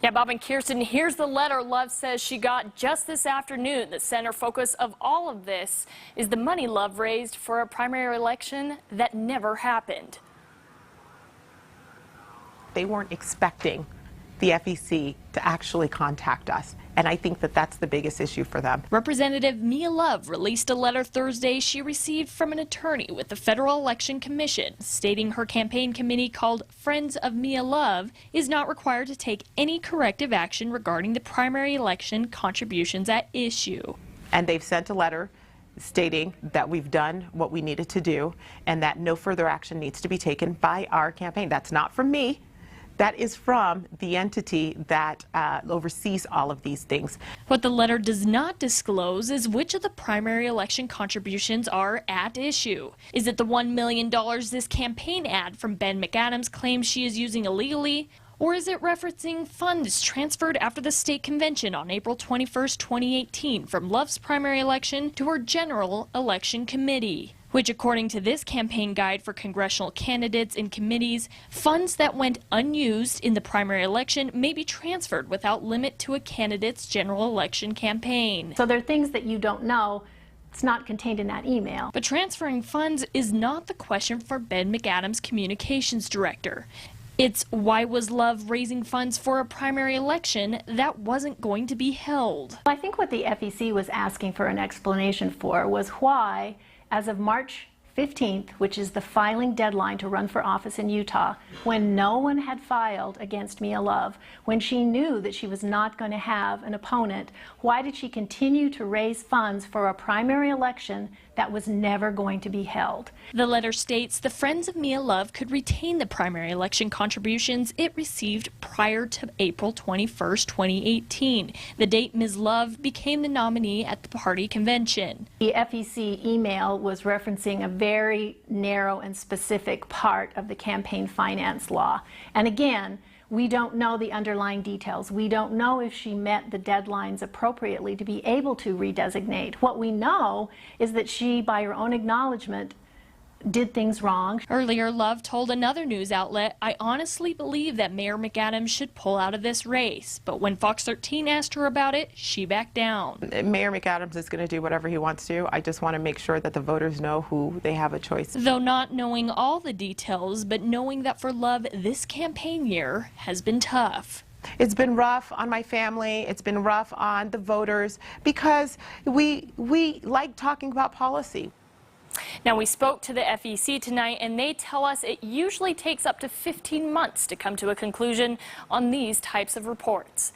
Yeah, Bob and Kirsten, here's the letter Love says she got just this afternoon. The center focus of all of this is the money Love raised for a primary election that never happened. They weren't expecting the FEC to actually contact us, and I think that that's the biggest issue for them. Representative Mia Love released a letter Thursday she received from an attorney with the Federal Election Commission, stating her campaign committee, called Friends of Mia Love, is not required to take any corrective action regarding the primary election contributions at issue. And they've sent a letter stating that we've done what we needed to do and that no further action needs to be taken by our campaign. That's not from me. That is from the entity that oversees all of these things. What the letter does not disclose is which of the primary election contributions are at issue. Is it the $1 million this campaign ad from Ben McAdams claims she is using illegally? Or is it referencing funds transferred after the state convention on April 21st, 2018 from Love's primary election to her general election committee? Which, according to this campaign guide for congressional candidates and committees, funds that went unused in the primary election may be transferred without limit to a candidate's general election campaign. So there are things that you don't know. It's not contained in that email. But transferring funds is not the question for Ben McAdams' communications director. It's why was Love raising funds for a primary election that wasn't going to be held? I think what the FEC was asking for an explanation for was why, as of March 15th, which is the filing deadline to run for office in Utah, when no one had filed against Mia Love, when she knew that she was not going to have an opponent, why did she continue to raise funds for a primary election that was never going to be held? The letter states the Friends of Mia Love could retain the primary election contributions it received prior to April 21st, 2018, the date Ms. Love became the nominee at the party convention. The FEC email was referencing a very narrow and specific part of the campaign finance law. And again, we don't know the underlying details. We don't know if she met the deadlines appropriately to be able to redesignate. What we know is that she, by her own acknowledgement, did things wrong. Earlier, Love told another news outlet, "I honestly believe that Mayor McAdams should pull out of this race." But when Fox 13 asked her about it, she backed down. Mayor McAdams is going to do whatever he wants to. I just want to make sure that the voters know who they have a choice. Though not knowing all the details, but knowing that for Love, this campaign year has been tough. It's been rough on my family. It's been rough on the voters because we like talking about policy. Now, we spoke to the FEC tonight, and they tell us it usually takes up to 15 months to come to a conclusion on these types of reports.